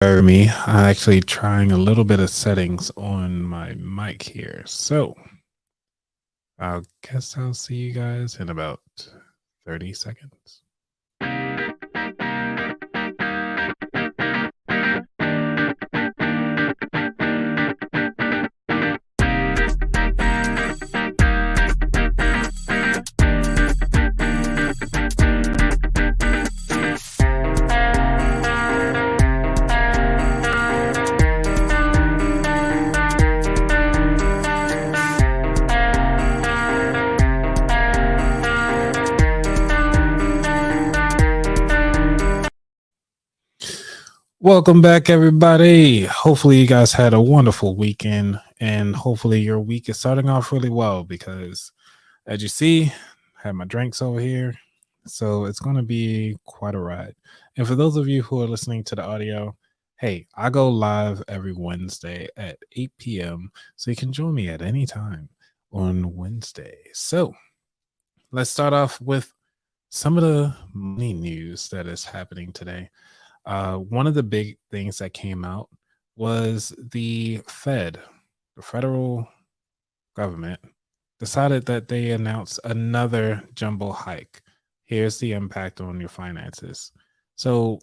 Me. I'm actually trying a little bit of settings on my mic here. So I guess I'll see you guys in about 30 seconds. Welcome back, everybody. Hopefully, you guys had a wonderful weekend, and hopefully, your week is starting off really well because, as you see, I have my drinks over here. So, it's going to be quite a ride. And for those of you who are listening to the audio, hey, I go live every Wednesday at 8 p.m. So, you can join me at any time on Wednesday. So, let's start off with some of the money news that is happening today. One of the big things that came out was the federal government, decided that they announced another jumbo hike. Here's the impact on your finances. So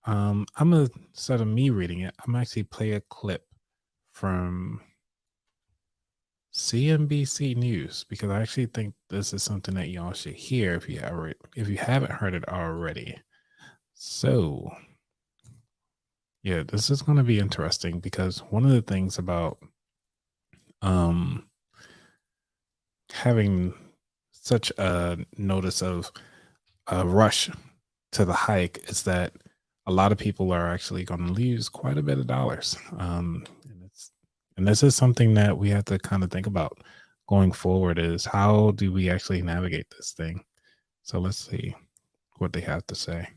I'm gonna, instead of me reading it, I'm actually play a clip from CNBC News because I actually think this is something that y'all should hear if you haven't heard it already. So yeah, this is going to be interesting because one of the things about um having such a notice of a rush to the hike is that a lot of people are actually going to lose quite a bit of dollars. And this is something that we have to kind of think about going forward is how do we actually navigate this thing? So let's see what they have to say.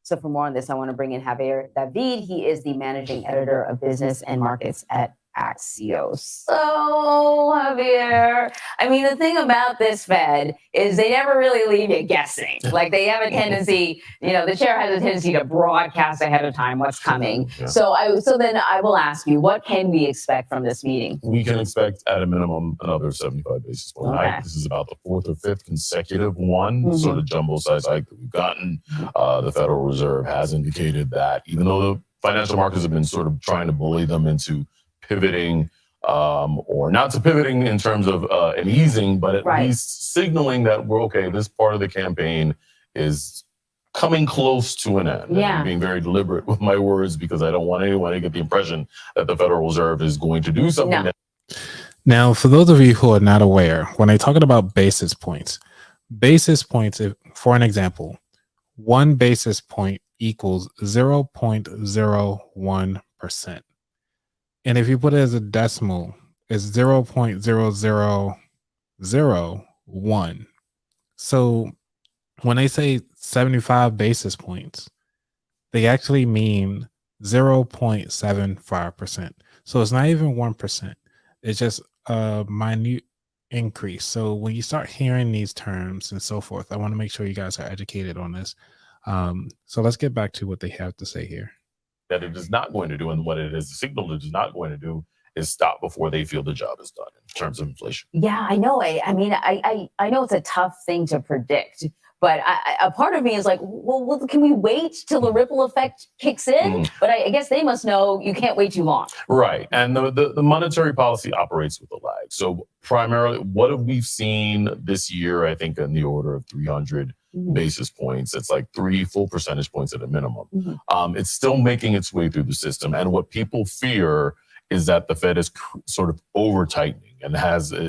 So for more on this, I want to bring in Javier David. He is the managing editor of business and markets at Axios. So Javier, I mean, the thing about this Fed is they never really leave you guessing. Like they have a tendency, the chair has a tendency to broadcast ahead of time what's coming. Yeah. So then I will ask you, what can we expect from this meeting? We can expect at a minimum another 75 basis point hike. This is about the fourth or fifth consecutive sort of jumbo size hike that we've gotten. The Federal Reserve has indicated that even though the financial markets have been sort of trying to bully them into pivoting or not to pivoting in terms of an easing, but at least signaling that we're okay, this part of the campaign is coming close to an end. Yeah. I'm being very deliberate with my words because I don't want anyone to get the impression that the Federal Reserve is going to do something. No. Now, for those of you who are not aware, when they're talking about basis points, for an example, 1 basis point equals 0.01%. And if you put it as a decimal, it's 0.0001. So when they say 75 basis points, they actually mean 0.75%. So it's not even 1%. It's just a minute increase. So when you start hearing these terms and so forth, I want to make sure you guys are educated on this. So let's get back to what they have to say here. That it is not going to do, and what it is signaled it is not going to do, is stop before they feel the job is done in terms of inflation. Yeah, I know. I mean, I know it's a tough thing to predict, but a part of me is like, well, can we wait till the ripple effect kicks in? But I guess they must know you can't wait too long. Right, and the monetary policy operates with a lag. So primarily, what have we seen this year? I think in the order of 300 basis points. It's like 3 full percentage points at a minimum. It's still making its way through the system. And what people fear is that the Fed is sort of over tightening and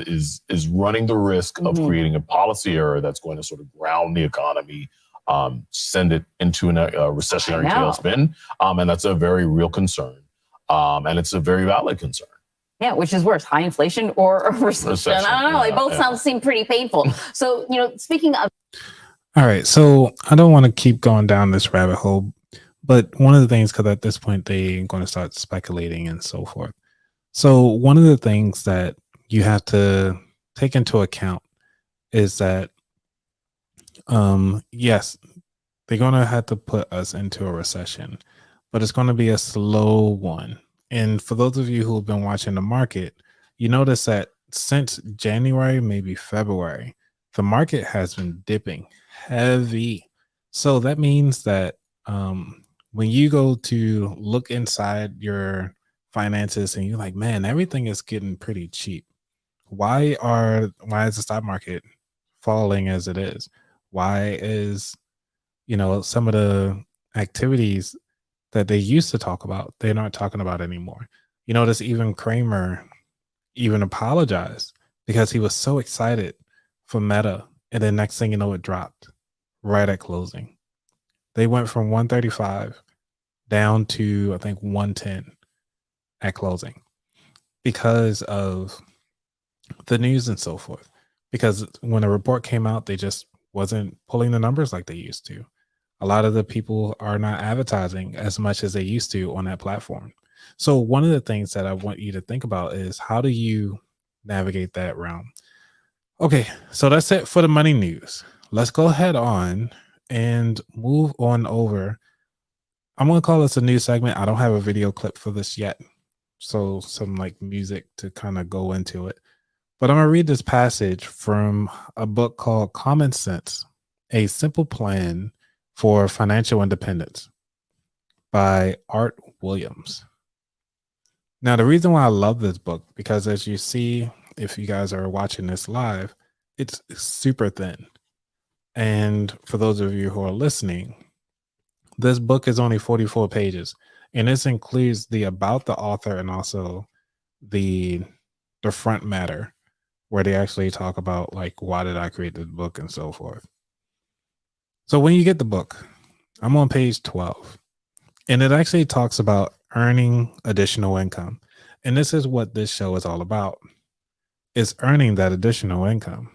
is running the risk of creating a policy error that's going to sort of ground the economy, send it into a recessionary tailspin. And that's a very real concern. And it's a very valid concern. Yeah, which is worse, high inflation or a recession? I don't know. They both seem pretty painful. So, speaking of. All right, so I don't want to keep going down this rabbit hole, but one of the things, because at this point they're going to start speculating and so forth. So one of the things that you have to take into account is that, yes, they're going to have to put us into a recession, but it's going to be a slow one. And for those of you who have been watching the market, you notice that since January, maybe February, the market has been dipping heavy. So that means that when you go to look inside your finances and you're like, man, everything is getting pretty cheap. Why is the stock market falling as it is? Why is, some of the activities that they used to talk about, they're not talking about anymore. You notice even Kramer even apologized because he was so excited for Meta. And then next thing you know, it dropped right at closing. They went from 135 down to, I think, 110 at closing because of the news and so forth. Because when a report came out, they just wasn't pulling the numbers like they used to. A lot of the people are not advertising as much as they used to on that platform. So one of the things that I want you to think about is, how do you navigate that realm? Okay, so that's it for the money news. Let's go ahead on and move on over. I'm going to call this a news segment. I don't have a video clip for this yet. So some like music to kind of go into it. But I'm going to read this passage from a book called Common Sense, A Simple Plan for Financial Independence by Art Williams. Now, the reason why I love this book, because as you see, if you guys are watching this live, it's super thin. And for those of you who are listening, this book is only 44 pages. And this includes the about the author and also the front matter, where they actually talk about like, why did I create this book and so forth. So when you get the book, I'm on page 12, and it actually talks about earning additional income. And this is what this show is all about, is earning that additional income.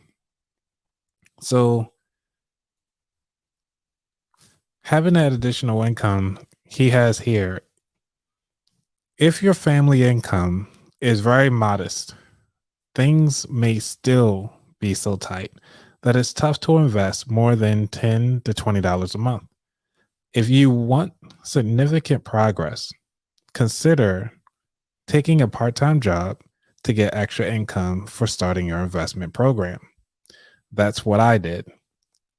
So having that additional income, he has here, if your family income is very modest, things may still be so tight that it's tough to invest more than $10 to $20 a month. If you want significant progress, consider taking a part-time job to get extra income for starting your investment program. That's what I did.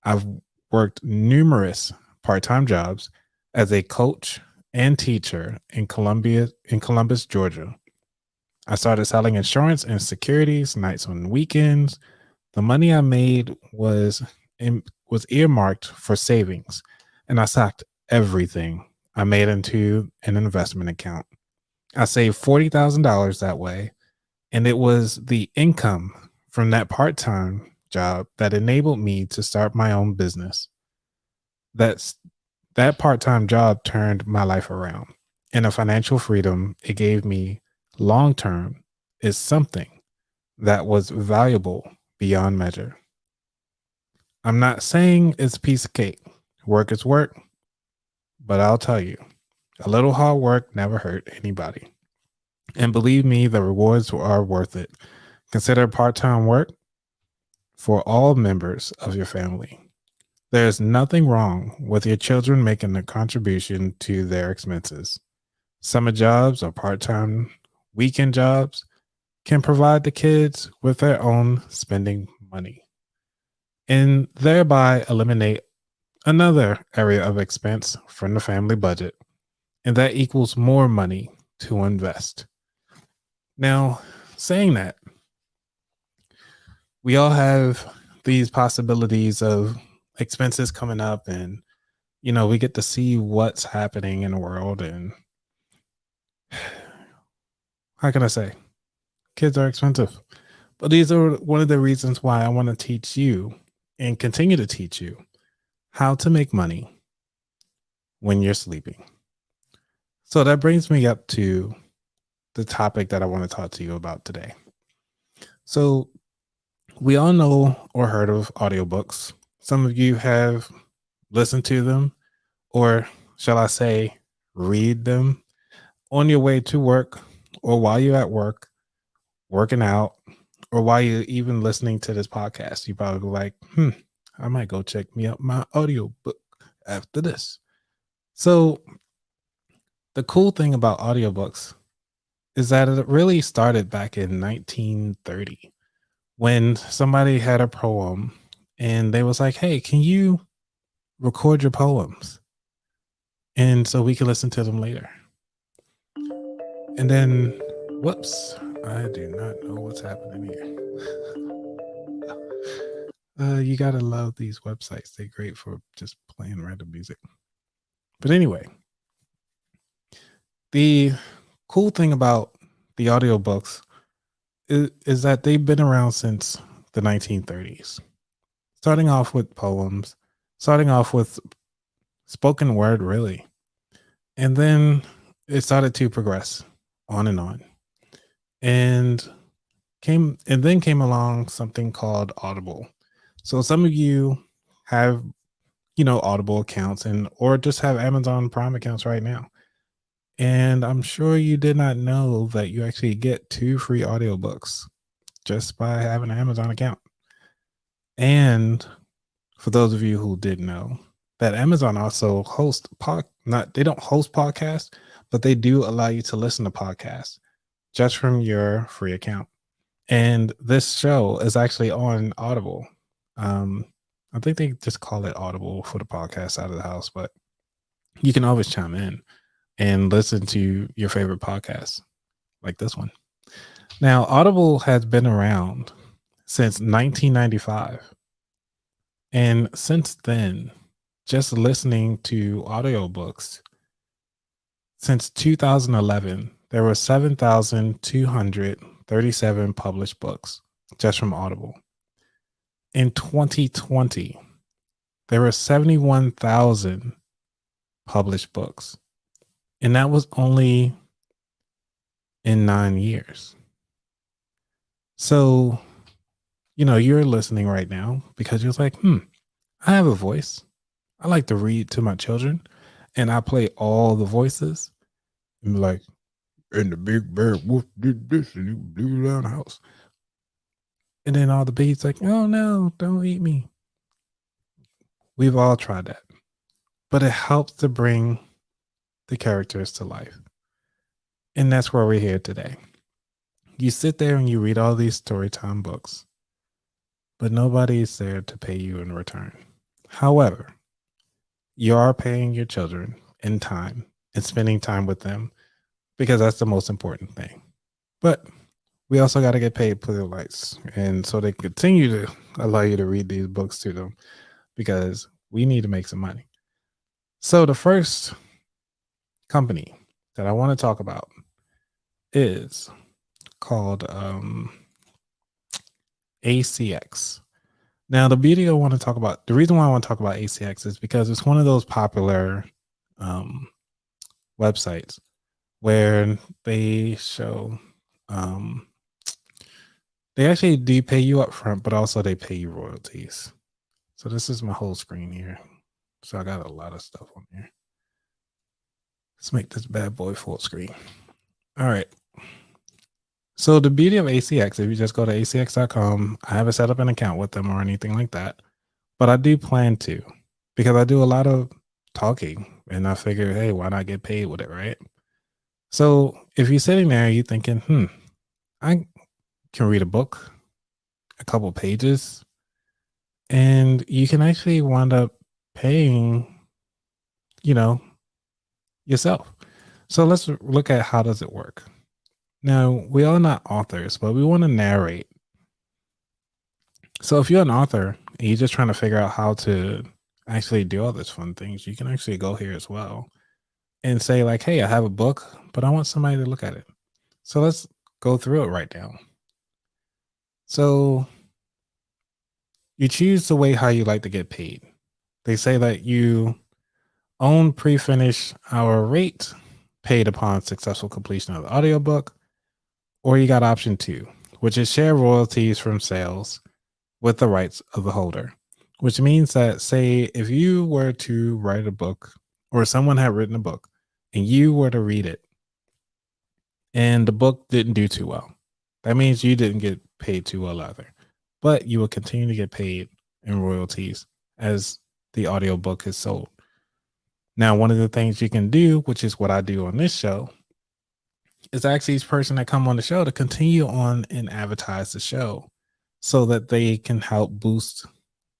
I've worked numerous part-time jobs as a coach and teacher in Columbus, Georgia. I started selling insurance and securities nights on weekends. The money I made was earmarked for savings, and I socked everything I made into an investment account. I saved $40,000 that way, and it was the income from that part-time job that enabled me to start my own business. That part-time job turned my life around, and the financial freedom it gave me long-term is something that was valuable beyond measure. I'm not saying it's a piece of cake. Work is work, but I'll tell you, a little hard work never hurt anybody. And believe me, the rewards are worth it. Consider part-time work for all members of your family. There's nothing wrong with your children making a contribution to their expenses. Summer jobs or part-time weekend jobs can provide the kids with their own spending money and thereby eliminate another area of expense from the family budget. And that equals more money to invest. Now, saying that, we all have these possibilities of expenses coming up, and we get to see what's happening in the world. And how can I say, kids are expensive, but these are one of the reasons why I want to teach you and continue to teach you how to make money when you're sleeping. So that brings me up to the topic that I want to talk to you about today. So we all know or heard of audiobooks. Some of you have listened to them, or shall I say, read them on your way to work, or while you're at work, working out, or while you're even listening to this podcast. You probably like, I might go check me out my audiobook after this. So the cool thing about audiobooks is that it really started back in 1930 when somebody had a poem and they was like, hey, can you record your poems? And so we can listen to them later. And then, whoops, I do not know what's happening here. You gotta love these websites. They're great for just playing random music. But anyway, the cool thing about the audiobooks is that they've been around since the 1930s, starting off with poems, starting off with spoken word, really. And then it started to progress on and on. And then came along something called Audible. So some of you have, Audible accounts or just have Amazon Prime accounts right now. And I'm sure you did not know that you actually get 2 free audiobooks just by having an Amazon account. And for those of you who didn't know, that Amazon also hosts they don't host podcasts, but they do allow you to listen to podcasts just from your free account. And this show is actually on Audible. I think they just call it Audible for the podcast out of the house, but you can always chime in and listen to your favorite podcasts like this one. Now, Audible has been around since 1995. And since then, just listening to audiobooks, since 2011, there were 7,237 published books just from Audible. In 2020, there were 71,000 published books. And that was only in 9 years. So, you're listening right now because you're like, I have a voice. I like to read to my children and I play all the voices. And be like, and the big bear wolf did this and he blew down the house. And then all the bees like, oh no, don't eat me. We've all tried that. But it helps to bring the characters to life. And that's where we're here today. You sit there and you read all these storytime books, but nobody is there to pay you in return. However, you are paying your children in time and spending time with them because that's the most important thing. But we also got to get paid for their lights. And so they continue to allow you to read these books to them because we need to make some money. So the first company that I want to talk about is called ACX. Now, the reason why I want to talk about ACX is because it's one of those popular websites where they show they actually do pay you up front, but also they pay you royalties. So this is my whole screen here. So I got a lot of stuff on here. Let's make this bad boy full screen. All right. So the beauty of ACX, if you just go to acx.com, I haven't set up an account with them or anything like that, but I do plan to because I do a lot of talking and I figure, hey, why not get paid with it, right? So if you're sitting there, you're thinking, I can read a book, a couple pages, and you can actually wind up paying, yourself. So let's look at how does it work. Now, we are not authors, but we want to narrate. So if you're an author and you're just trying to figure out how to actually do all these fun things, you can actually go here as well and say like, hey, I have a book, but I want somebody to look at it. So let's go through it right now. So you choose the way how you like to get paid. They say that you own pre-finished hour rate paid upon successful completion of the audiobook, or you got option 2, which is share royalties from sales with the rights of the holder, which means that, say, if you were to write a book or someone had written a book and you were to read it and the book didn't do too well, that means you didn't get paid too well either, but you will continue to get paid in royalties as the audiobook is sold. Now, one of the things you can do, which is what I do on this show, is actually each person that come on the show to continue on and advertise the show so that they can help boost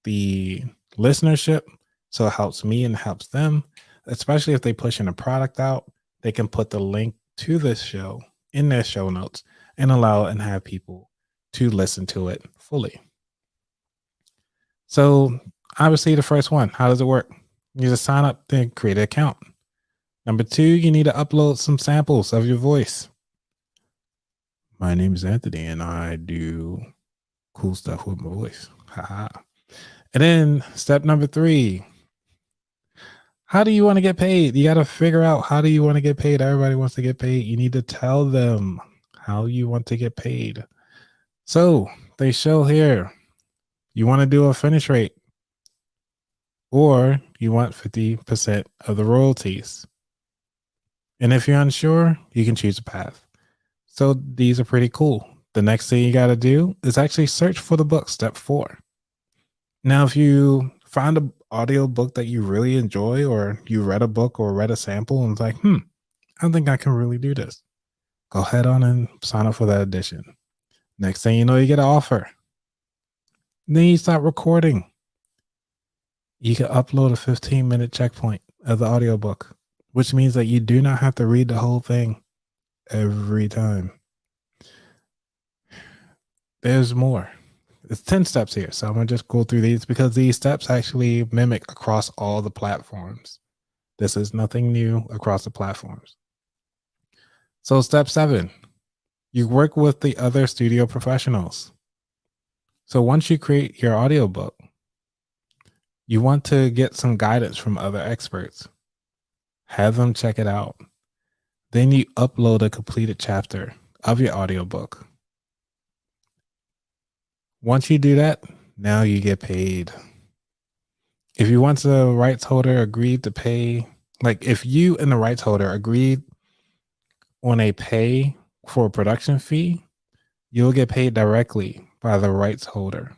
the listenership. So it helps me and helps them, especially if they pushing a product out. They can put the link to this show in their show notes and allow and have people to listen to it fully. So obviously the first one, how does it work? You just sign up, then create an account. Number 2, you need to upload some samples of your voice. My name is Anthony and I do cool stuff with my voice. Haha. And then step number 3, how do you want to get paid? You got to figure out, how do you want to get paid? Everybody wants to get paid. You need to tell them how you want to get paid. So they show here, you want to do a finish rate, or you want 50% of the royalties. And if you're unsure, you can choose a path. So these are pretty cool. The next thing you got to do is actually search for the book, step 4. Now, if you find an audio book that you really enjoy, or you read a book or read a sample and it's like, I think I can really do this, go ahead on and sign up for that edition. Next thing you know, you get an offer. Then you start recording. You can upload a 15-minute checkpoint of the audiobook, which means that you do not have to read the whole thing every time. There's more. It's 10 steps here, so I'm going to just go through these because these steps actually mimic across all the platforms. This is nothing new across the platforms. So step 7, you work with the other studio professionals. So once you create your audiobook, you want to get some guidance from other experts. Have them check it out. Then you upload a completed chapter of your audiobook. Once you do that, now you get paid. If you want the rights holder agreed to pay, like if you and the rights holder agreed on a pay for a production fee, you'll get paid directly by the rights holder.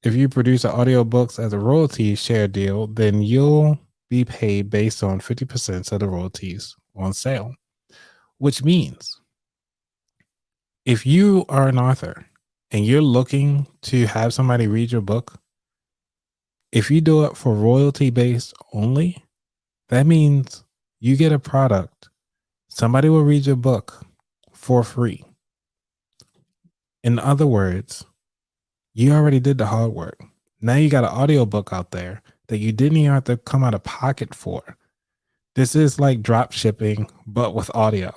If you produce the audiobooks as a royalty share deal, then you'll be paid based on 50% of the royalties on sale, which means if you are an author and you're looking to have somebody read your book, if you do it for royalty based only, that means you get a product. Somebody will read your book for free. In other words, you already did the hard work. Now you got an audiobook out there that you didn't even have to come out of pocket for. This is like drop shipping, but with audio.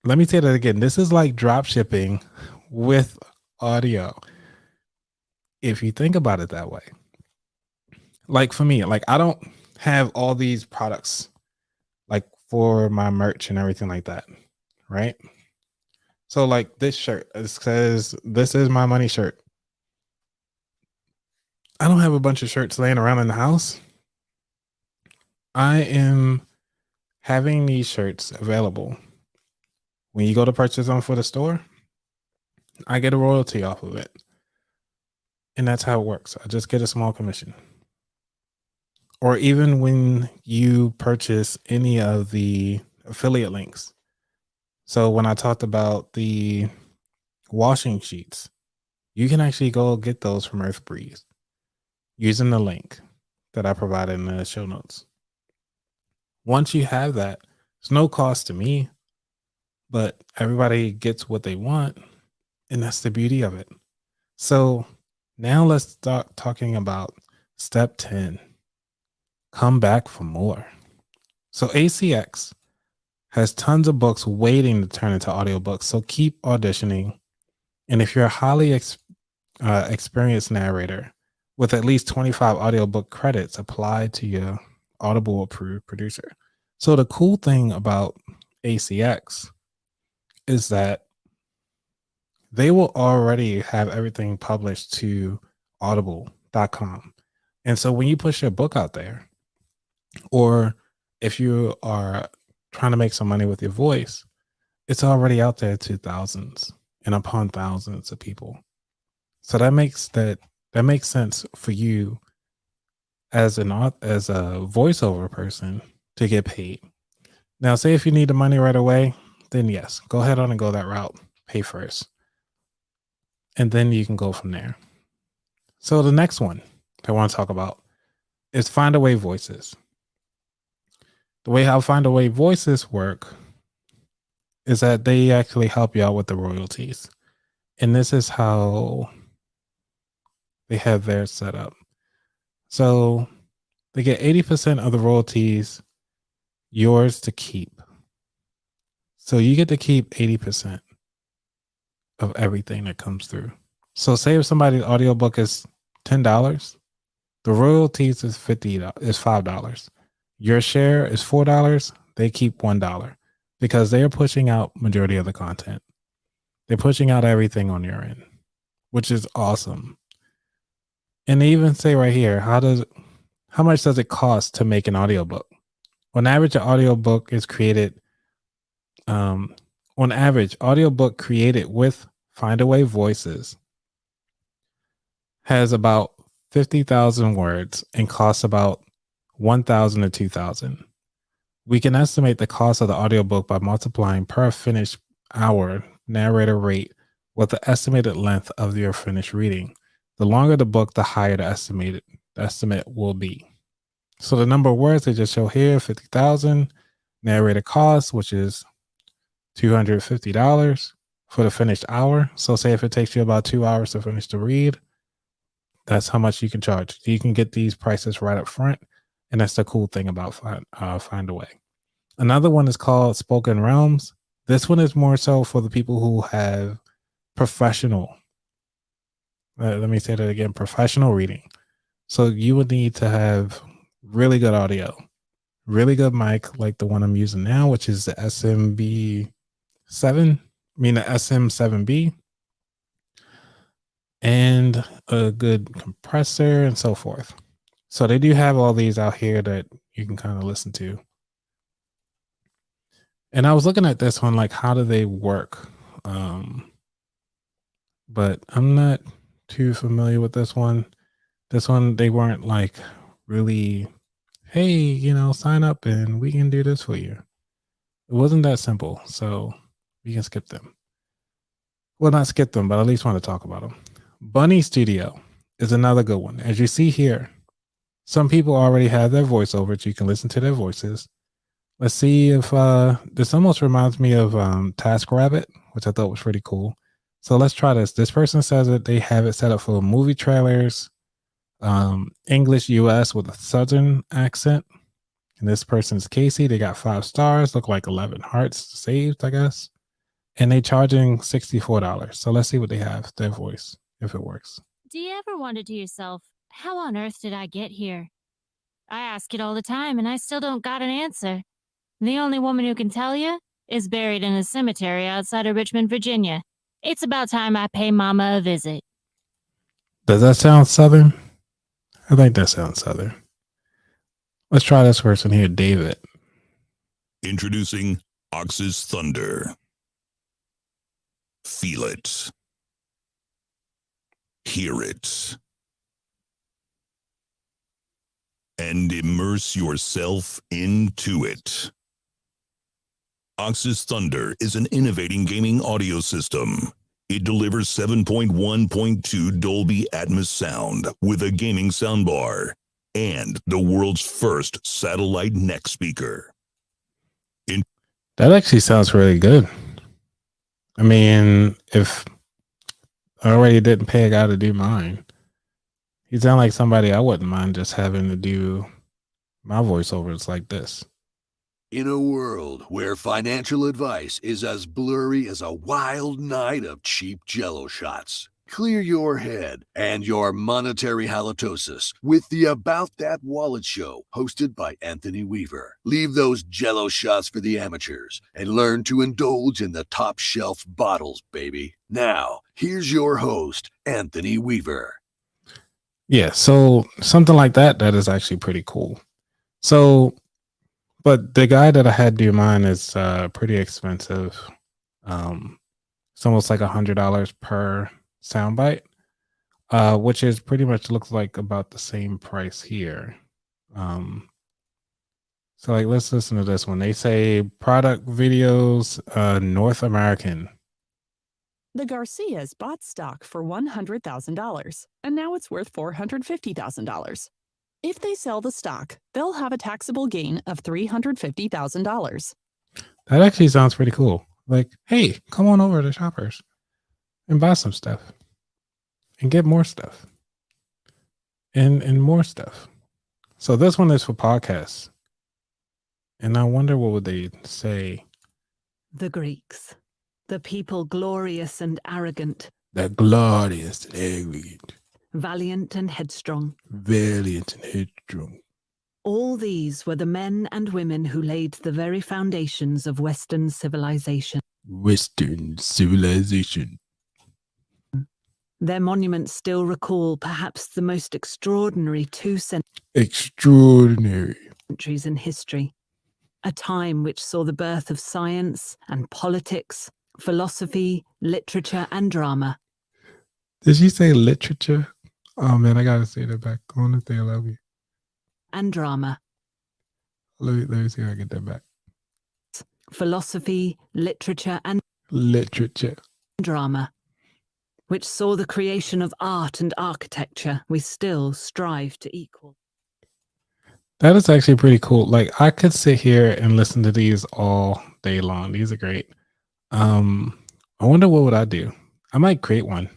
Let me say that again. This is like drop shipping with audio. If you think about it that way. Like for me, like I don't have all these products like for my merch and everything like that, right? So like this shirt, it says, this is my money shirt. I don't have a bunch of shirts laying around in the house. I am having these shirts available. When you go to purchase them for the store, I get a royalty off of it. And that's how it works. I just get a small commission. Or even when you purchase any of the affiliate links. So when I talked about the washing sheets, you can actually go get those from Earth Breeze using the link that I provided in the show notes. Once you have that, it's no cost to me, but everybody gets what they want, and that's the beauty of it. So now let's start talking about step 10. Come back for more. So ACX has tons of books waiting to turn into audiobooks, so keep auditioning. And if you're a highly experienced narrator with at least 25 audiobook credits, apply to your Audible approved producer. So the cool thing about ACX is that they will already have everything published to audible.com. And so when you push your book out there, or if you are trying to make some money with your voice, it's already out there to thousands and upon thousands of people. So that makes sense for you as a voiceover person to get paid. Now, say if you need the money right away, then yes, go ahead on and go that route. Pay first. And then you can go from there. So the next one I want to talk about is Findaway Voices. The way how Findaway Voices work is that they actually help you out with the royalties. And this is how they have theirs set up. So they get 80% of the royalties, yours to keep. So you get to keep 80% of everything that comes through. So say if somebody's audiobook is $10, the royalties is $5. Your share is $4. They keep $1 because they are pushing out majority of the content. They're pushing out everything on your end, which is awesome. And they even say right here, how much does it cost to make an audiobook? On average, an audiobook is created. On average, audiobook created with Findaway Voices has about 50,000 words and costs about 1,000 to 2,000. We can estimate the cost of the audiobook by multiplying per finished hour narrator rate with the estimated length of your finished reading. The longer the book, the higher the estimate will be. So the number of words they just show here, 50,000. Narrator cost, which is $250 for the finished hour. So say if it takes you about 2 hours to finish the read, that's how much you can charge. You can get these prices right up front. And that's the cool thing about Findaway. Another one is called Spoken Realms. This one is more so for the people who have professional. Let me say that again, professional reading. So you would need to have really good audio, really good mic like the one I'm using now, which is the SM7B, and a good compressor and so forth. So they do have all these out here that you can kind of listen to. And I was looking at this one, like, how do they work? But I'm not too familiar with this one. This one, they weren't like really, hey, sign up and we can do this for you. It wasn't that simple. So we can skip them. Well, not skip them, but at least want to talk about them. BunnyStudio is another good one. As you see here, some people already have their voiceovers. So you can listen to their voices. Let's see if this almost reminds me of TaskRabbit, which I thought was pretty cool. So let's try this. This person says that they have it set up for movie trailers, English US with a Southern accent. And this person's Casey. They got 5 stars, look like 11 hearts saved, I guess. And they charging $64. So let's see what they have, their voice, if it works. Do you ever wonder to yourself, how on earth did I get here? I ask it all the time and I still don't got an answer. The only woman who can tell you is buried in a cemetery outside of Richmond, Virginia. It's about time I pay Mama a visit. Does that sound Southern? I think that sounds Southern. Let's try this person here, David. Introducing Ox's Thunder. Feel it. Hear it. And immerse yourself into it. Ox's Thunder is an innovating gaming audio system. It delivers 7.1.2 Dolby Atmos sound with a gaming soundbar and the world's first satellite neck speaker. That actually sounds really good. I mean, if I already didn't pay a guy to do mine, he sounds like somebody I wouldn't mind just having to do my voiceovers like this. In a world where financial advice is as blurry as a wild night of cheap Jell-O shots, clear your head and your monetary halitosis with the About That Wallet show hosted by Anthony Weaver. Leave those Jell-O shots for the amateurs and learn to indulge in the top shelf bottles, baby. Now, here's your host, Anthony Weaver. Yeah, so something like that is actually pretty cool. So, but the guy that I had do mine is pretty expensive. It's almost like $100 per soundbite, which is pretty much looks like about the same price here. So like let's listen to this one. They say product videos, North American. The Garcias bought stock for $100,000, and now it's worth $450,000. If they sell the stock, they'll have a taxable gain of $350,000. That actually sounds pretty cool. Like, hey, come on over to Shoppers and buy some stuff and get more stuff and more stuff. So this one is for podcasts. And I wonder what would they say? The Greeks, the people glorious and arrogant, The glorious and arrogant, valiant and headstrong. valiant and headstrong. All these were the men and women who laid the very foundations of Western civilization. Western civilization. Their monuments still recall perhaps the most extraordinary Extraordinary. centuries in history, a time which saw the birth of science and politics, philosophy, literature, and drama. Did she say literature? Oh man, I gotta say that back. I want to say I love you. And drama. Let me see if I get that back. Philosophy, literature, and Literature. drama, which saw the creation of art and architecture we still strive to equal. That is actually pretty cool. Like I could sit here and listen to these all day long. These are great. I wonder what would I do? I might create one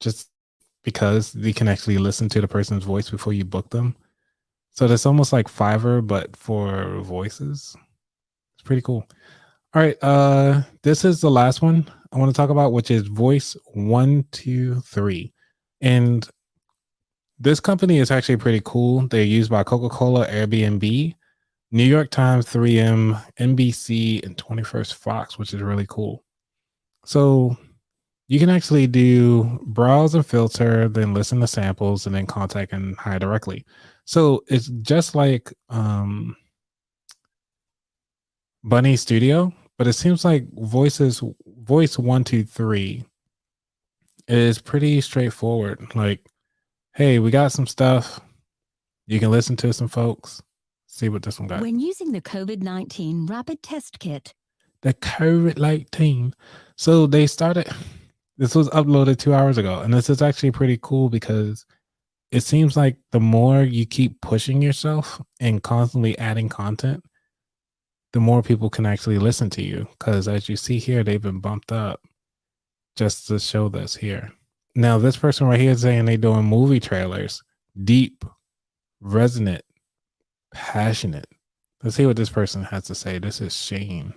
just because you can actually listen to the person's voice before you book them. So that's almost like Fiverr, but for voices. It's pretty cool. All right. This is the last one I want to talk about, which is Voice 123. And this company is actually pretty cool. They're used by Coca-Cola, Airbnb, New York Times, 3M, NBC, and 21st Fox, which is really cool. So you can actually do browse and filter, then listen to samples, and then contact and hire directly. So it's just like BunnyStudio, but it seems like Voice 123 is pretty straightforward. Like, hey, we got some stuff. You can listen to some folks. See what this one got. When using the COVID-19 rapid test kit, The COVID-19. So they started, this was uploaded 2 hours ago. And this is actually pretty cool because it seems like the more you keep pushing yourself and constantly adding content, the more people can actually listen to you. Because as you see here, they've been bumped up just to show this here. Now, this person right here is saying they're doing movie trailers. Deep, resonant, passionate. Let's see what this person has to say. This is Shane.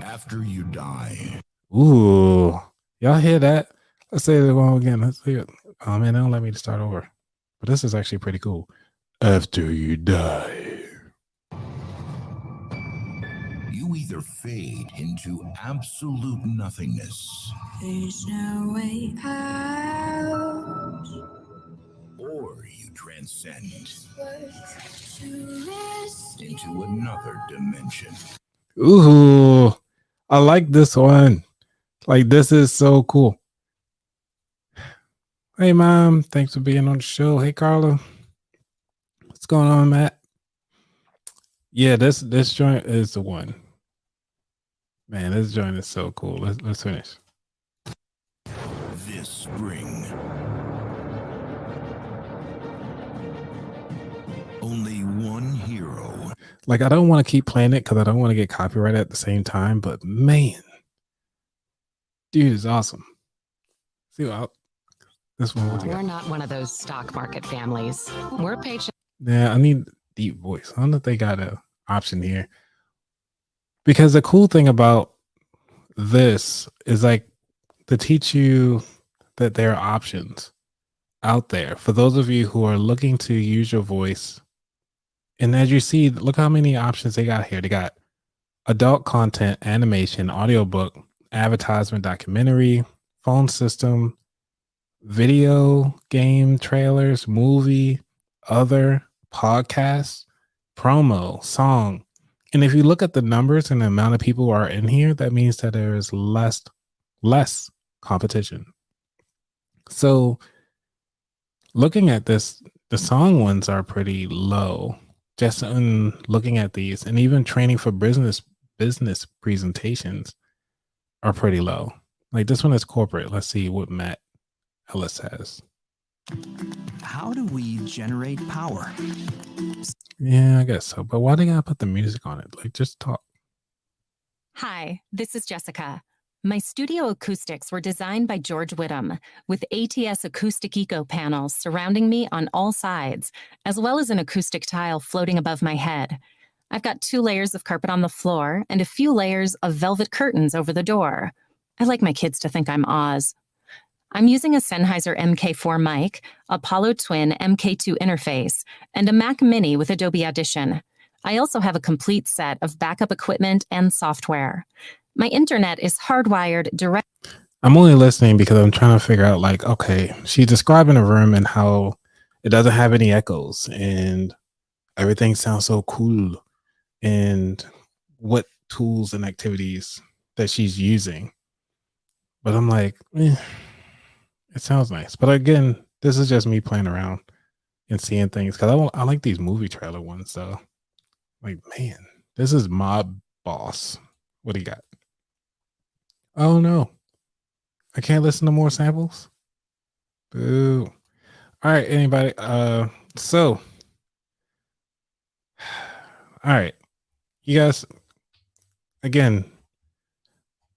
After you die. Ooh, y'all hear that? Let's say the one again. Let's see it. Oh man, they don't let me start over. But this is actually pretty cool. After you die. You either fade into absolute nothingness. There's no way out. Or you transcend To rest into another dimension. Ooh, I like this one. Like, this is so cool. Hey, Mom. Thanks for being on the show. Hey, Carla. What's going on, Matt? Yeah, this joint is the one. Man, this joint is so cool. Let's finish. This spring. Only one hero. Like, I don't want to keep playing it because I don't want to get copyrighted at the same time. But man, dude is awesome. See what this one. What you We're got? not one of those stock market families. We're patient. Yeah, I need deep voice. I don't know if they got an option here. Because the cool thing about this is like to teach you that there are options out there for those of you who are looking to use your voice. And as you see, look how many options they got here. They got adult content, animation, audiobook, advertisement, documentary, phone system, video, game, trailers, movie, other, podcast, promo, song. And if you look at the numbers and the amount of people who are in here, that means that there is less competition. So looking at this, the song ones are pretty low. Just in looking at these, and even training for business presentations are pretty low. Like this one is corporate. Let's see what Matt Ellis has. How do we generate power? Yeah, I guess so. But why they gotta put the music on it? Like, just talk. Hi, this is Jessica. My studio acoustics were designed by George Whittam, with ATS acoustic eco panels surrounding me on all sides, as well as an acoustic tile floating above my head. I've got 2 layers of carpet on the floor and a few layers of velvet curtains over the door. I like my kids to think I'm Oz. I'm using a Sennheiser MK4 mic, Apollo Twin MK2 interface, and a Mac Mini with Adobe Audition. I also have a complete set of backup equipment and software. My internet is hardwired direct. I'm only listening because I'm trying to figure out, like, okay, she's describing a room and how it doesn't have any echoes and everything sounds so cool, and what tools and activities that she's using. But I'm like, it sounds nice. But again, this is just me playing around and seeing things because I like these movie trailer ones. So, like, man, this is Mob Boss. What do you got? Oh no, I can't listen to more samples. Boo. All right, anybody. So, all right, you guys. Again,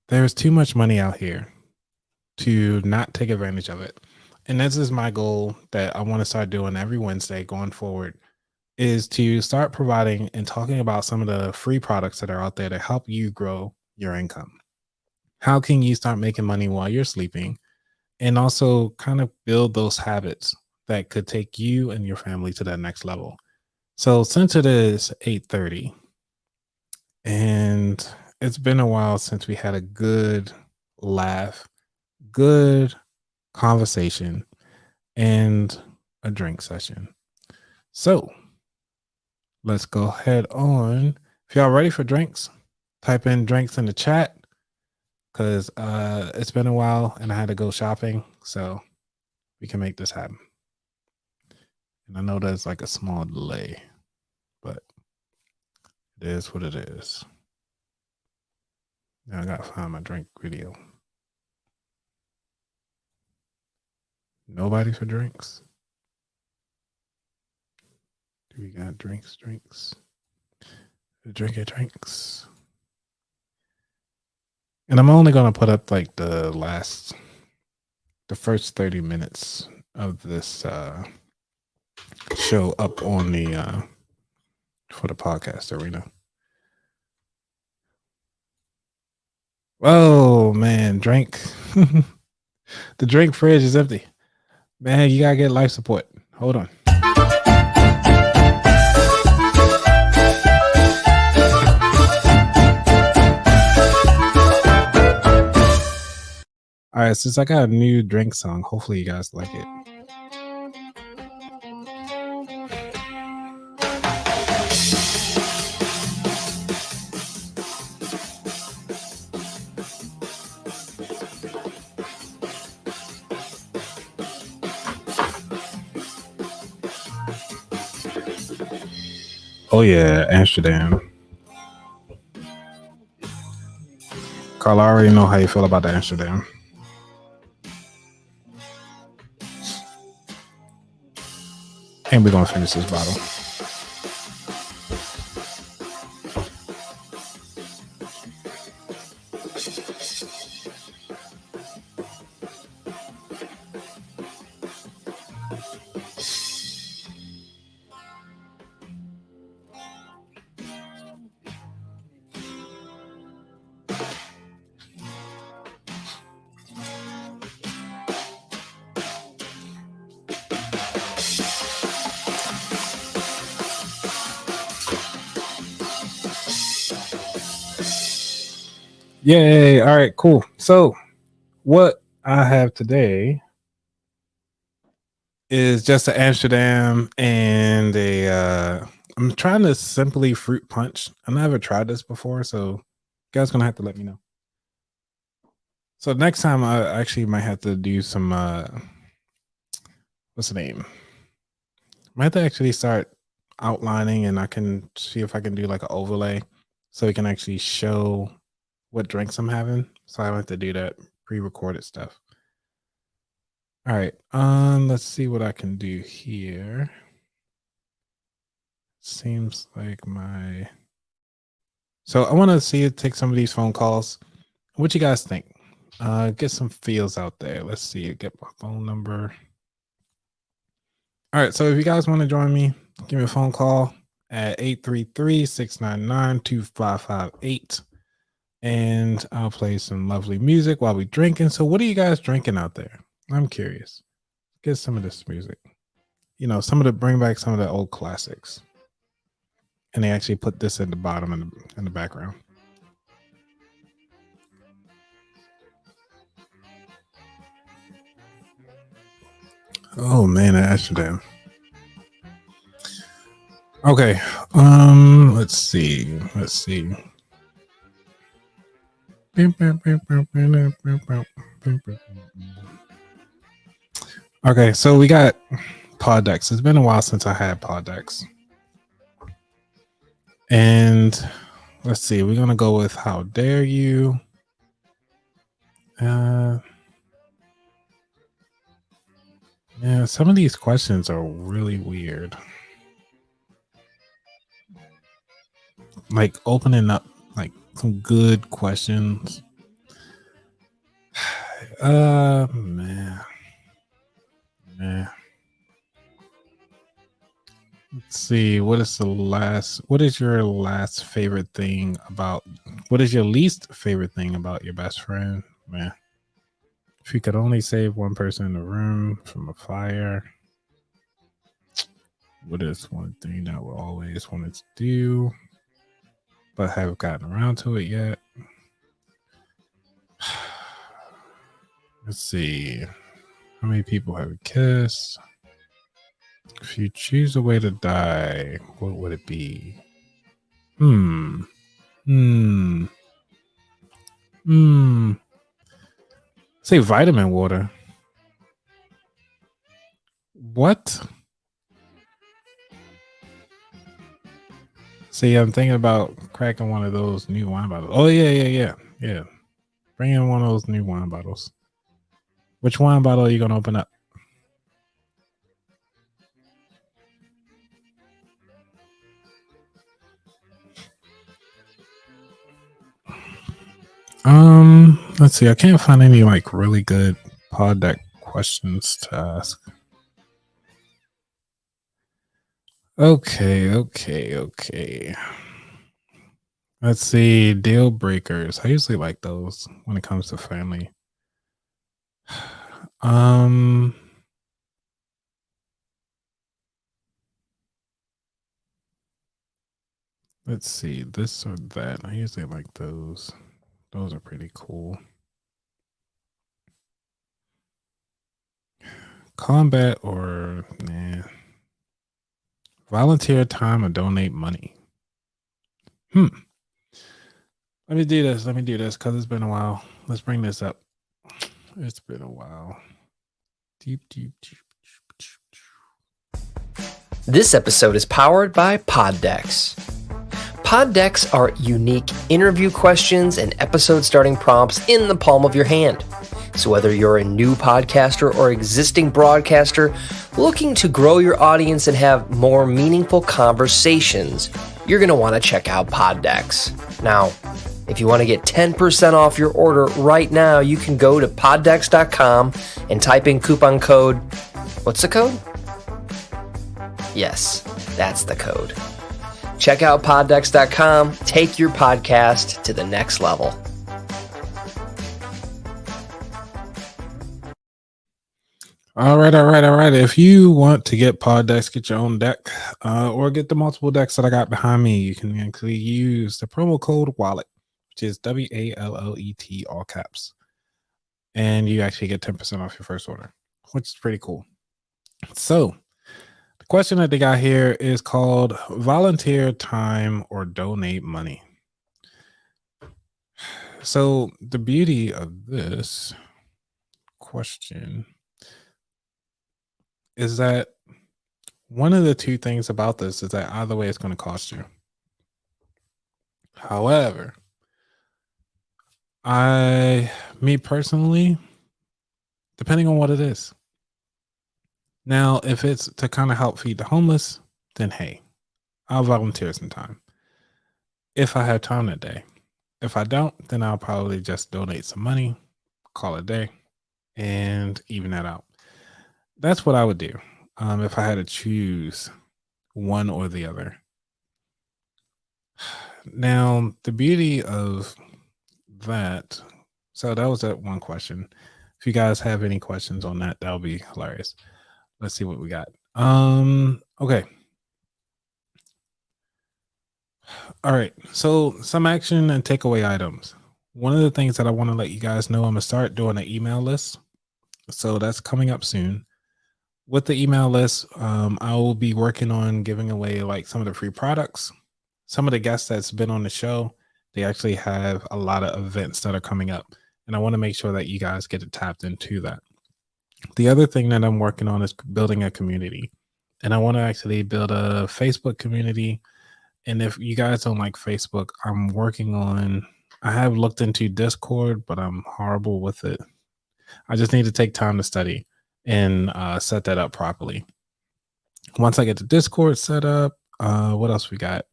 there's too much money out here to not take advantage of it, and this is my goal that I want to start doing every Wednesday going forward. Is to start providing and talking about some of the free products that are out there to help you grow your income. How can you start making money while you're sleeping, and also kind of build those habits that could take you and your family to that next level? So since it is 8:30 and it's been a while since we had a good laugh, good conversation, and a drink session. So let's go ahead on. If y'all ready for drinks, type in drinks in the chat because it's been a while and I had to go shopping, so we can make this happen. And I know there's like a small delay, but it is what it is. Now I gotta find my drink video. Nobody for drinks? Do we got drinks? Drinks. And I'm only gonna put up like the first 30 minutes of this show up on the for the podcast arena. Oh man, drink. The drink fridge is empty. Man, you gotta get life support. Hold on. All right, since I got a new drink song, hopefully you guys like it. Oh yeah, Amsterdam. Carl, I already know how you feel about the Amsterdam. And we're gonna finish this bottle. Yay. All right, cool. So what I have today is just an Amsterdam and a I'm trying to simply fruit punch. I've never tried this before, so you guys gonna have to let me know. So next time I actually might have to do some what's the name? Might have to actually start outlining, and I can see if I can do like an overlay so we can actually show what drinks I'm having. So I don't have to do that pre-recorded stuff. All right. Let's see what I can do here. Seems like my so I want to see it take some of these phone calls. What you guys think? Get some feels out there. Let's see it. Get my phone number. All right. So if you guys want to join me, give me a phone call at 833-699-2558. And I'll play some lovely music while we're drinking. So what are you guys drinking out there? I'm curious. Get some of this music. You know, bring back some of the old classics. And they actually put this at the bottom in the background. Oh man, Amsterdam. Okay. Let's see. Okay, so we got pod decks. It's been a while since I had pod decks. And let's see, we're gonna go with How Dare You. Yeah, some of these questions are really weird. Like opening up like some good questions. Man. Let's see. What is your least favorite thing about your best friend? Man. If you could only save one person in the room from a fire, what is one thing that we always wanted to do, but haven't gotten around to it yet? Let's see. How many people have kissed? If you choose a way to die, what would it be? Say vitamin water. What? See, I'm thinking about cracking one of those new wine bottles. Oh, yeah. Bring in one of those new wine bottles. Which wine bottle are you going to open up? Let's see. I can't find any like really good pod deck questions to ask. Okay. Let's see. Deal breakers. I usually like those when it comes to family. Let's see. This or that. I usually like those. Those are pretty cool. Combat or nah. Volunteer time or donate money. Let me do this because it's been a while. Let's bring this up. It's been a while. Deep. This episode is powered by Pod Decks. Pod Decks are unique interview questions and episode starting prompts in the palm of your hand. So whether you're a new podcaster or existing broadcaster looking to grow your audience and have more meaningful conversations, you're going to want to check out Pod Decks. Now, if you want to get 10% off your order right now, you can go to poddecks.com and type in coupon code. What's the code? Yes, that's the code. Check out poddecks.com. Take your podcast to the next level. All right. If you want to get pod decks, get your own deck, or get the multiple decks that I got behind me, you can actually use the promo code wallet, which is WALLET, all caps. And you actually get 10% off your first order, which is pretty cool. So the question that they got here is called volunteer time or donate money. So the beauty of this question is that one of the two things about this is that either way it's going to cost you. However, me personally, depending on what it is. Now, if it's to kind of help feed the homeless, then hey, I'll volunteer some time. If I have time that day. If I don't, then I'll probably just donate some money, call it a day, and even that out. That's what I would do if I had to choose one or the other. Now, the beauty of that, so that was that one question. If you guys have any questions on that, that'll be hilarious. Let's see what we got. Okay. All right. So some action and takeaway items. One of the things that I want to let you guys know, I'm gonna start doing an email list. So that's coming up soon. With the email list, I will be working on giving away like some of the free products. Some of the guests that's been on the show, they actually have a lot of events that are coming up, and I want to make sure that you guys get it tapped into that. The other thing that I'm working on is building a community, and I want to actually build a Facebook community. And if you guys don't like Facebook, I'm working on, I have looked into Discord, but I'm horrible with it. I just need to take time to study and set that up properly. Once I get the Discord set up, what else we got?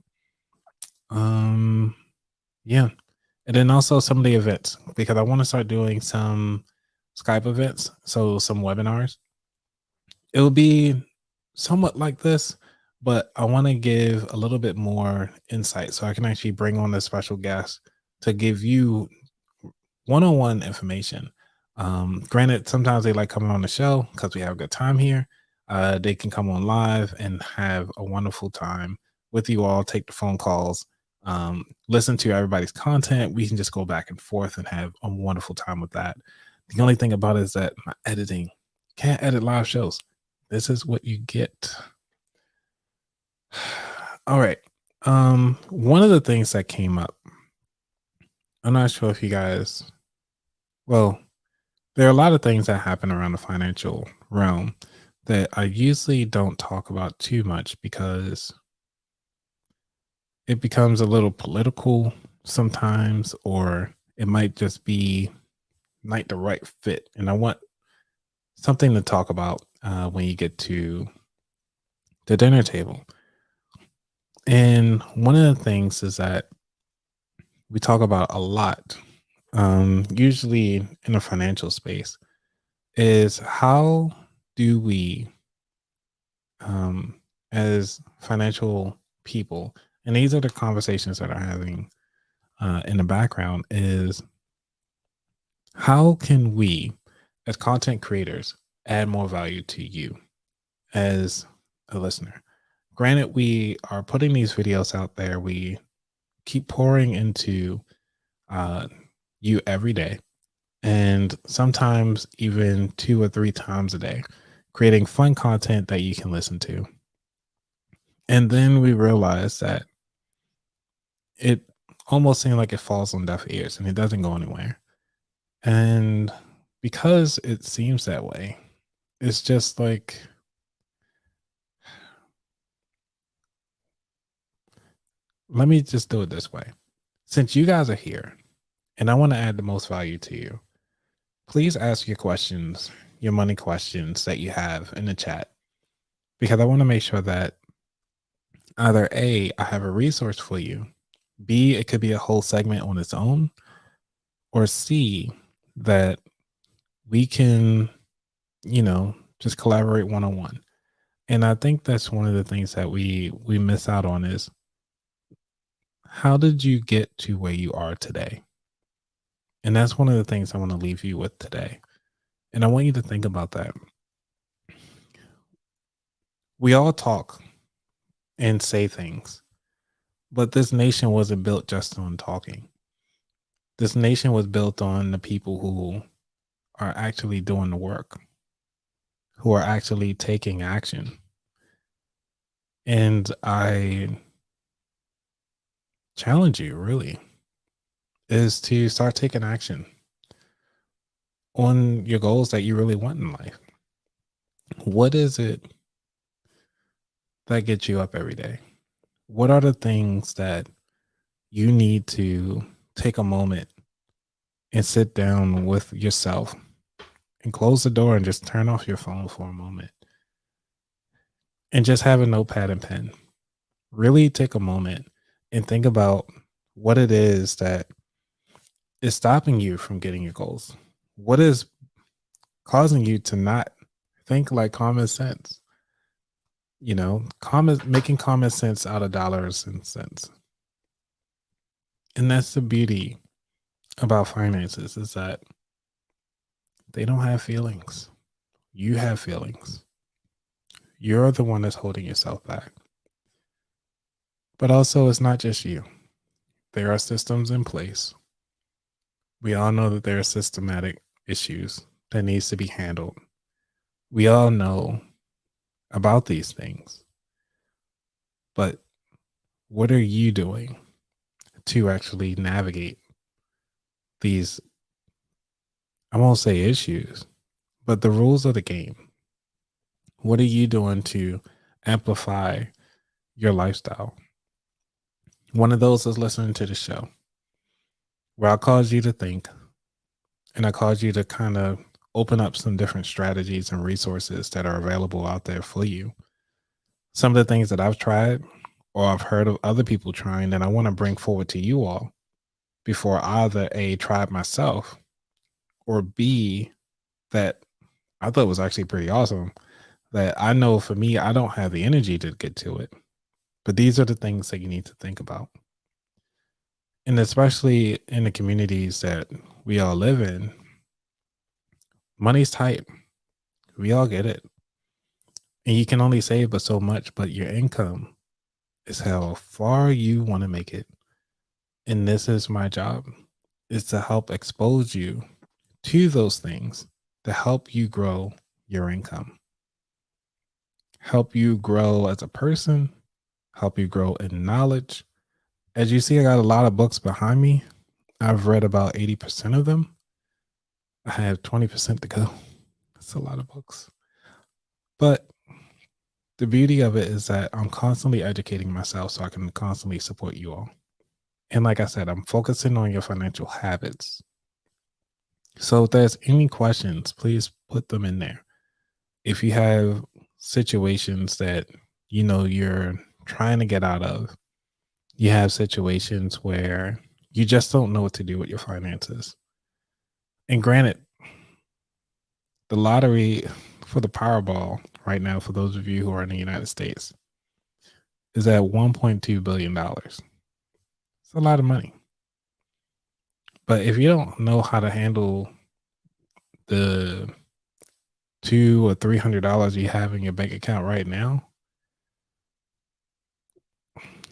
Yeah. And then also some of the events, because I want to start doing some Skype events. So some webinars. It will be somewhat like this, but I want to give a little bit more insight so I can actually bring on a special guest to give you one-on-one information. Granted, sometimes they like coming on the show because we have a good time here. They can come on live and have a wonderful time with you all, take the phone calls, listen to everybody's content. We can just go back and forth and have a wonderful time with that. The only thing about it is that my editing, can't edit live shows. This is what you get. All right. One of the things that came up, I'm not sure if you guys, well, there are a lot of things that happen around the financial realm that I usually don't talk about too much because it becomes a little political sometimes, or it might just be not the right fit. And I want something to talk about when you get to the dinner table. And one of the things is that we talk about a lot, usually in a financial space, is how do we, as financial people, and these are the conversations that are having in the background, is how can we, as content creators, add more value to you as a listener? Granted, we are putting these videos out there. We keep pouring into you every day, and sometimes even 2 or 3 times a day, creating fun content that you can listen to. And then we realize that it almost seems like it falls on deaf ears and it doesn't go anywhere. And because it seems that way, it's just like, let me just do it this way. Since you guys are here and I want to add the most value to you, please ask your questions, your money questions that you have in the chat, because I want to make sure that either A, I have a resource for you, B, it could be a whole segment on its own, or C, that we can, just collaborate one-on-one. And I think that's one of the things that we miss out on is, how did you get to where you are today? And that's one of the things I want to leave you with today. And I want you to think about that. We all talk and say things, but this nation wasn't built just on talking. This nation was built on the people who are actually doing the work, who are actually taking action. And I challenge you, really, is to start taking action on your goals that you really want in life. What is it that gets you up every day? What are the things that you need to take a moment and sit down with yourself and close the door and just turn off your phone for a moment and just have a notepad and pen? Really take a moment and think about what it is that is stopping you from getting your goals. What is causing you to not think like common sense? Making common sense out of dollars and cents. And that's the beauty about finances, is that they don't have feelings. You have feelings. You're the one that's holding yourself back. But also, it's not just you. There are systems in place. We all know that there are systematic issues that needs to be handled. We all know about these things. But what are you doing to actually navigate these, I won't say issues, but the rules of the game? What are you doing to amplify your lifestyle? One of those is listening to the show, where I cause you to think, and I cause you to kind of open up some different strategies and resources that are available out there for you. Some of the things that I've tried or I've heard of other people trying that I want to bring forward to you all before either A, tried myself, or B, that I thought was actually pretty awesome, that I know for me, I don't have the energy to get to it. But these are the things that you need to think about. And especially in the communities that we all live in, money's tight. We all get it. And you can only save but so much, but your income is how far you want to make it. And this is my job, is to help expose you to those things to help you grow your income, help you grow as a person, help you grow in knowledge. As you see, I got a lot of books behind me. I've read about 80% of them. I have 20% to go. That's a lot of books. But the beauty of it is that I'm constantly educating myself so I can constantly support you all. And like I said, I'm focusing on your financial habits. So if there's any questions, please put them in there. If you have situations that you're trying to get out of, you have situations where you just don't know what to do with your finances. And granted, the lottery for the Powerball right now, for those of you who are in the United States, is at $1.2 billion. It's a lot of money. But if you don't know how to handle the $200 or $300 you have in your bank account right now,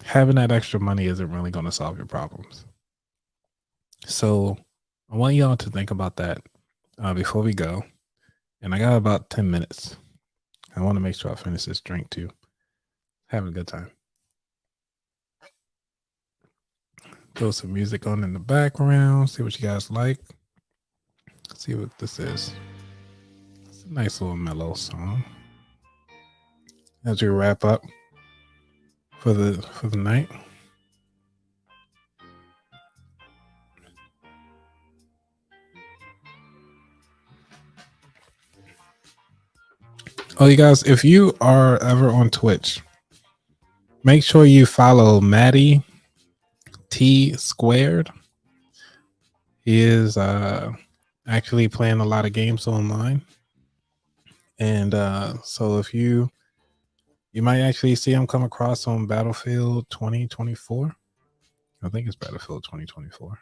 having that extra money isn't really going to solve your problems. So I want y'all to think about that before we go. And I got about 10 minutes. I want to make sure I finish this drink too. Having a good time. Throw some music on in the background. See what you guys like. See what this is. It's a nice little mellow song. As we wrap up for the night. Oh, you guys, if you are ever on Twitch, make sure you follow Maddie T Squared. He is actually playing a lot of games online. And so if you might actually see him come across on Battlefield 2024. I think it's Battlefield 2024.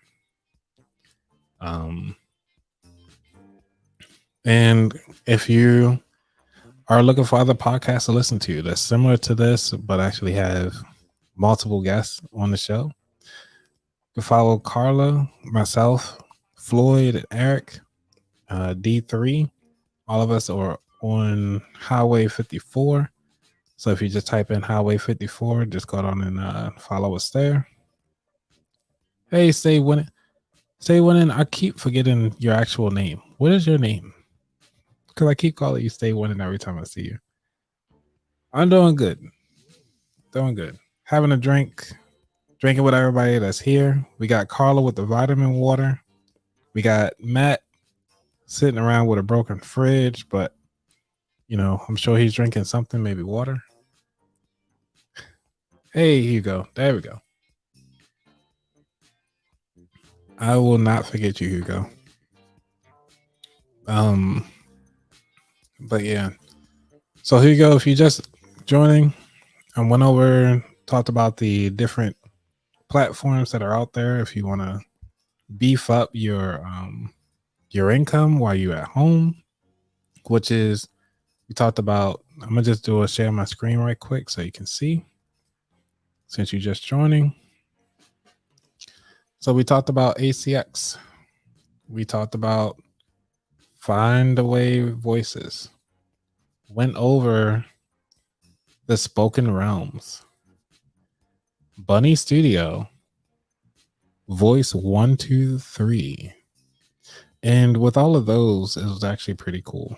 And if you are looking for other podcasts to listen to that's similar to this, but actually have multiple guests on the show, you can follow Carla, myself, Floyd, and Eric, D3. All of us are on Highway 54. So if you just type in Highway 54, just go on and follow us there. Hey, say when I keep forgetting your actual name. What is your name? because I keep calling you Stay Winning every time I see you. I'm doing good. Doing good. Having a drink, drinking with everybody that's here. We got Carla with the vitamin water. We got Matt sitting around with a broken fridge, but I'm sure he's drinking something, maybe water. Hey, Hugo. There we go. I will not forget you, Hugo. But yeah. So Hugo, if you're just joining, I went over, talked about the different platforms that are out there if you want to beef up your income while you're at home, which is we talked about. I'm gonna just do a share my screen right quick so you can see since you're just joining. So we talked about ACX. We talked about Findaway Voices. Went over the spoken realms. BunnyStudio. Voice 1, 2, 3. And with all of those, it was actually pretty cool.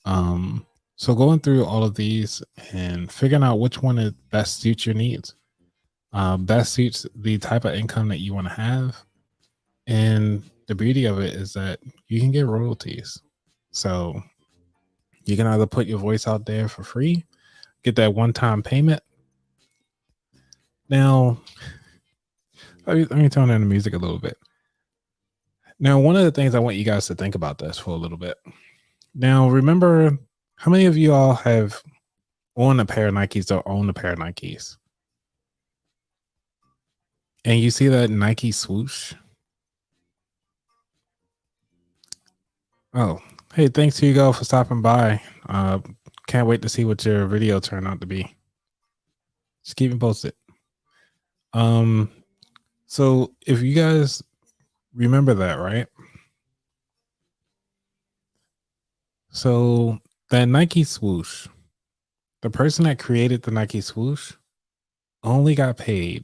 So going through all of these and figuring out which one is best suits your needs, best suits the type of income that you want to have. And the beauty of it is that you can get royalties. So you can either put your voice out there for free, get that one-time payment. Now, let me turn down the music a little bit. Now, one of the things I want you guys to think about this for a little bit. Now, remember, how many of you all have owned a pair of Nikes or own a pair of Nikes? And you see that Nike swoosh? Oh, hey, thanks Hugo for stopping by. Can't wait to see what your video turned out to be. Just keep me posted. So if you guys remember that, right? So that Nike swoosh, the person that created the Nike swoosh only got paid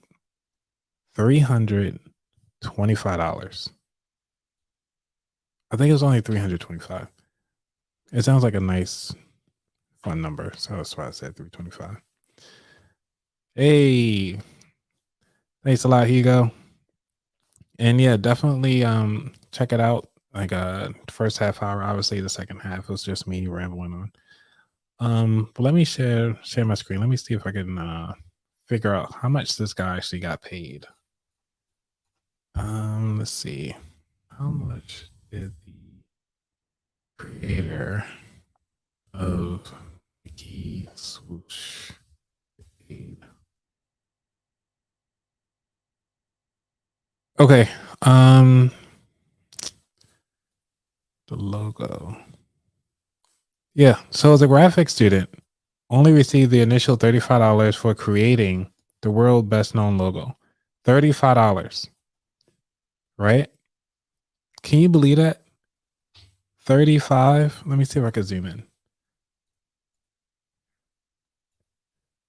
$325. I think it was only $325. It sounds like a nice, fun number, so that's why I said $325. Hey, thanks a lot, Hugo. And yeah, definitely check it out. Like first half hour, obviously the second half was just me rambling on. But let me share my screen. Let me see if I can figure out how much this guy actually got paid. Let's see. How much did the creator of Nike swoosh paid? Okay. The logo. Yeah. So as a graphic student, only received the initial $35 for creating the world best known logo. $35. Right? Can you believe that? 35. Let me see if I can zoom in.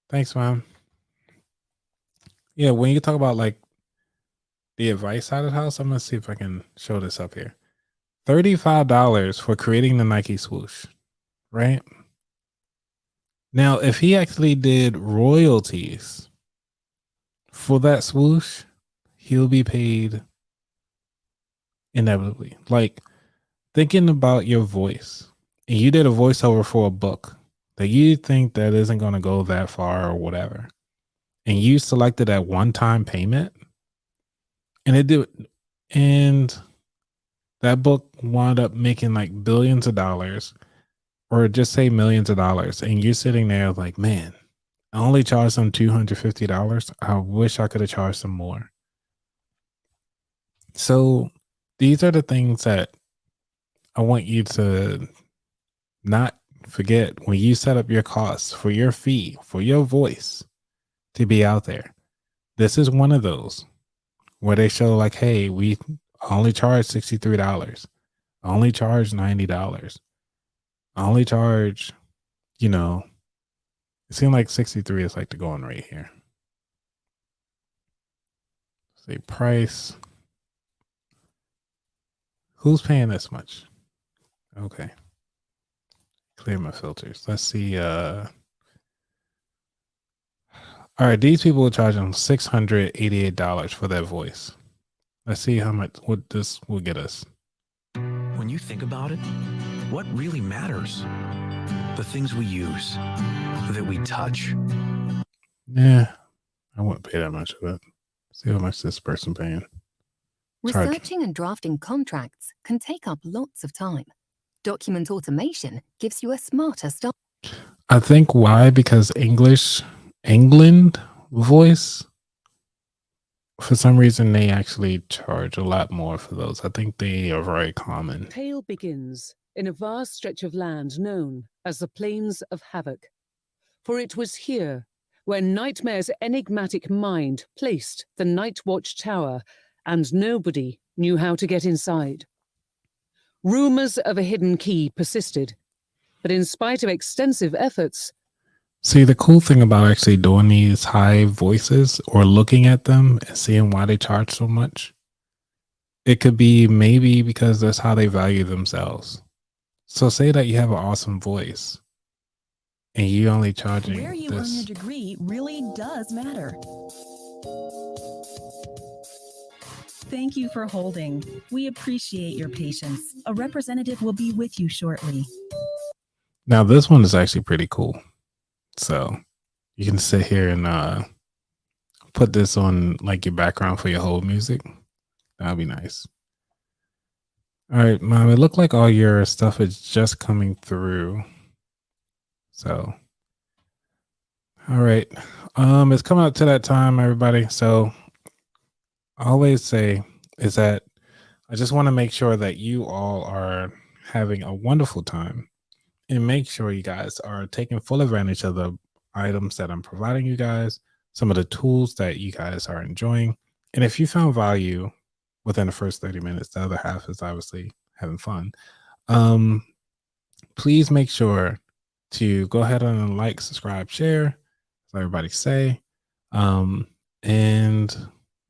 Thanks, man. Yeah, when you talk about like the advice side of the house, I'm gonna see if I can show this up here. $35 for creating the Nike swoosh, right? Now, if he actually did royalties for that swoosh, he'll be paid inevitably. Like thinking about your voice, and you did a voiceover for a book that you think that isn't going to go that far or whatever, and you selected that one-time payment, and it did, and that book wound up making like billions of dollars, or just say millions of dollars, and you're sitting there like, man, I only charged them $250. I wish I could have charged them more. So these are the things that I want you to not forget when you set up your costs for your fee, for your voice to be out there. This is one of those where they show like, hey, we only charge $63. I only charge $90. I only charge, it seemed like 63 is like the going rate here. Say price. Who's paying this much? Okay. clear my filters. Let's see. All right, these people are charging $688 for their voice. Let's see how much what this will get us. When you think about it, what really matters? The things we use, that we touch. Yeah, I wouldn't pay that much of it. See how much this person paying. Charge. Researching and drafting contracts can take up lots of time. Document automation gives you a smarter start. I think why? Because England voice, for some reason, they actually charge a lot more for those. I think they are very common. Tale begins in a vast stretch of land known as the Plains of Havoc. For it was here where Nightmare's enigmatic mind placed the Night Watch Tower, and nobody knew how to get inside. Rumors of a hidden key persisted, but in spite of extensive efforts... See, the cool thing about actually doing these high voices or looking at them and seeing why they charge so much, it could be maybe because that's how they value themselves. So say that you have an awesome voice and you're only charging where you earn your degree really does matter. Thank you for holding. We appreciate your patience. A representative will be with you shortly. Now, this one is actually pretty cool. So you can sit here and put this on like your background for your whole music. That'd be nice. All right, Mom, it looked like all your stuff is just coming through. So, all right. It's coming up to that time, everybody. So I always say is that I just want to make sure that you all are having a wonderful time, and make sure you guys are taking full advantage of the items that I'm providing you guys, some of the tools that you guys are enjoying. And if you found value within the first 30 minutes, the other half is obviously having fun. Please make sure to go ahead and like, subscribe, share, as everybody say. And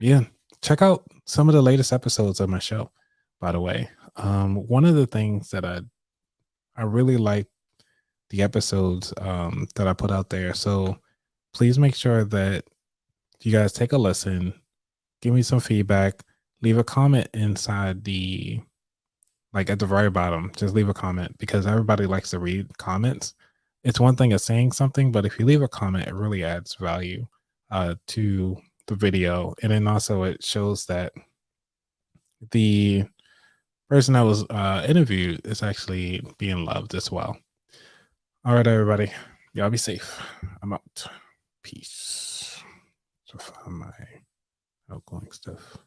yeah, check out some of the latest episodes of my show, by the way. One of the things that I really like the episodes that I put out there. So please make sure that you guys take a listen, give me some feedback, leave a comment inside like at the very bottom, just leave a comment, because everybody likes to read comments. It's one thing of saying something, but if you leave a comment, it really adds value to the video. And then also it shows that the person that was interviewed is actually being loved as well. All right, everybody. Y'all be safe. I'm out. Peace. So find my outgoing stuff.